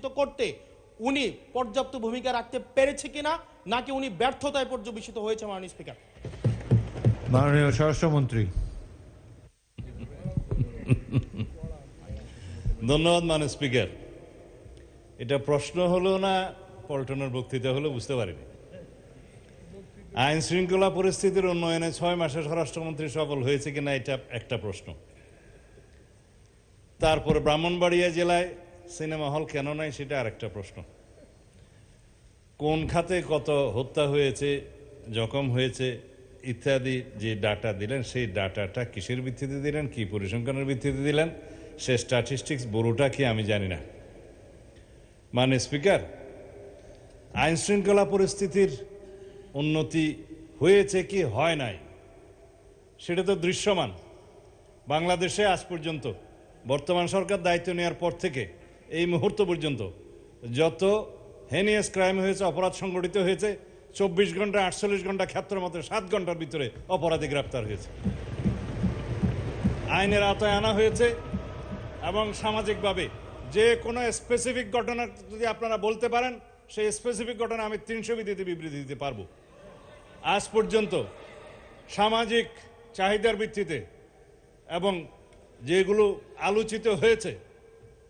পর্যবেসিত করতে উনি পর্যাপ্ত ভূমিকা রাখতে পেরেছে কিনা, নাকি উনি ব্যর্থতায় পর্যবেসিত হয়েছে? মাননীয় স্পিকার। মাননীয় স্বরাষ্ট্রমন্ত্রী। ধন্যবাদ মাননীয় স্পিকার। এটা প্রশ্ন হলো না পল্টনের বক্তৃতা হলো বুঝতে পারিনি। আইন শৃঙ্খলা পরিস্থিতির উন্নয়নে 6 মাসে স্বরাষ্ট্রমন্ত্রী সফল হয়েছে কিনা এটা একটা প্রশ্ন। তারপরে ব্রাহ্মণবাড়িয়া জেলায় সিনেমা হল কেন নাই সেটা আরেকটা প্রশ্ন। কোন খাতে কত হত্যা হয়েছে, জখম হয়েছে ইত্যাদি যে ডাটা দিলেন, সেই ডাটাটা কিসের ভিত্তিতে দিলেন, কি পরিসংখ্যানের ভিত্তিতে দিলেন, সে স্ট্যাটিস্টিক্স বড়টা কি আমি জানি না। মাননীয় স্পিকার, আইন শৃঙ্খলা পরিস্থিতির উন্নতি হয়েছে কি হয় নাই সেটা তো দৃশ্যমান। বাংলাদেশে আজ পর্যন্ত বর্তমান সরকার দায়িত্ব নেওয়ার পর থেকে এই মুহূর্ত পর্যন্ত যত হেনিয়াস ক্রাইম হয়েছে, অপরাধ সংগঠিত হয়েছে, 24 ঘন্টা 48 ঘন্টা ক্ষেত্র মতো 7 ঘন্টার ভিতরে অপরাধী গ্রেপ্তার হয়েছে, আইনের আওতায় আনা হয়েছে। এবং সামাজিকভাবে যে কোনো স্পেসিফিক ঘটনা যদি আপনারা বলতে পারেন, সেই স্পেসিফিক ঘটনা আমি 300 বিধিতে বিবৃতি দিতে পারবো। আজ পর্যন্ত সামাজিক চাহিদার ভিত্তিতে এবং যেগুলো আলোচিত হয়েছে,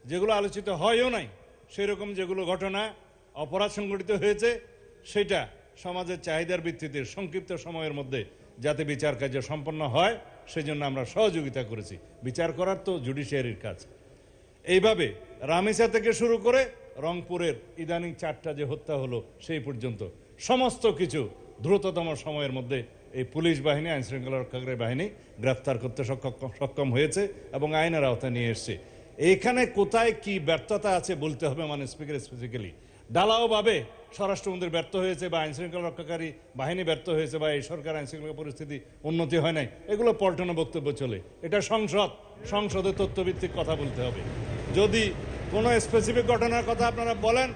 যেগুলো আলোচিত হয়ও নাই, সেরকম যেগুলো ঘটনা অপরাধ সংঘটিত হয়েছে, সেটা সমাজের চাহিদার ভিত্তিতে সংক্ষিপ্ত সময়ের মধ্যে যাতে বিচার কার্য সম্পন্ন হয় সেজন্য আমরা সহযোগিতা করেছি। বিচার করার তো জুডিশিয়ারির কাজ। এইভাবে রামেসা থেকে শুরু করে রংপুরের ইদানিং 4টা যে হত্যা হলো সেই পর্যন্ত সমস্ত কিছু দ্রুততম সময়ের মধ্যে এই পুলিশ বাহিনী, আইন শৃঙ্খলা রক্ষাকারী বাহিনী গ্রেফতার করতে সক্ষম হয়েছে এবং আইনের আওতায় নিয়ে এসছে। এইখানে কোথায় কি ব্যর্থতা আছে বলতে হবে। মানে স্পিকার স্পেসিফিক্যালি ডালাওভাবে স্বরাষ্ট্রমন্ত্রী ব্যর্থ হয়েছে বা আইন শৃঙ্খলা রক্ষাকারী বাহিনী ব্যর্থ হয়েছে বা এই সরকার আইন শৃঙ্খলা পরিস্থিতি উন্নতি হয় নাই, এগুলো পল্টনে বক্তব্য চলে। এটা সংসদে তথ্যভিত্তিক কথা বলতে হবে। যদি কোনো স্পেসিফিক ঘটনার কথা আপনারা বলেন,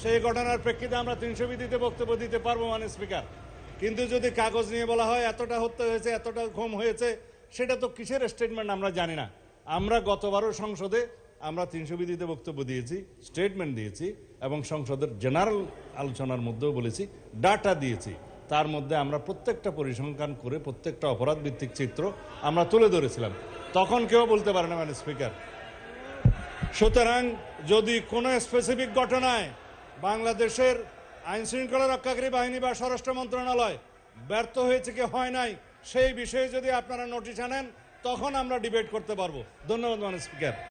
সেই ঘটনার প্রেক্ষিতে আমরা 300 বিধিতে বক্তব্য দিতে পারবো মানে স্পিকার। কিন্তু যদি কাগজ নিয়ে বলা হয় এতটা হত্যা হয়েছে, এতটা খুন হয়েছে, সেটা তো কিসের স্টেটমেন্ট আমরা জানি না। আমরা গতবারও সংসদে আমরা 300 বিধিতে বক্তব্য দিয়েছি, স্টেটমেন্ট দিয়েছি এবং সংসদের জেনারেল আলোচনার মধ্যেও বলেছি, ডাটা দিয়েছি। তার মধ্যে আমরা প্রত্যেকটা পরিসংখ্যান করে প্রত্যেকটা অপরাধ ভিত্তিক চিত্র আমরা তুলে ধরেছিলাম। তখন কেউ বলতে পারে না মানে স্পিকার। সুতরাং যদি কোনো স্পেসিফিক ঘটনায় বাংলাদেশের আইন শৃঙ্খলা রক্ষাকারী বাহিনী বা স্বরাষ্ট্র মন্ত্রণালয় ব্যর্থ হয়েছে কি হয় নাই, সেই বিষয়ে যদি আপনারা নোটিশ আনেন, তখন আমরা ডিবেট করতে পারবো। ধন্যবাদ মাননীয় স্পিকার।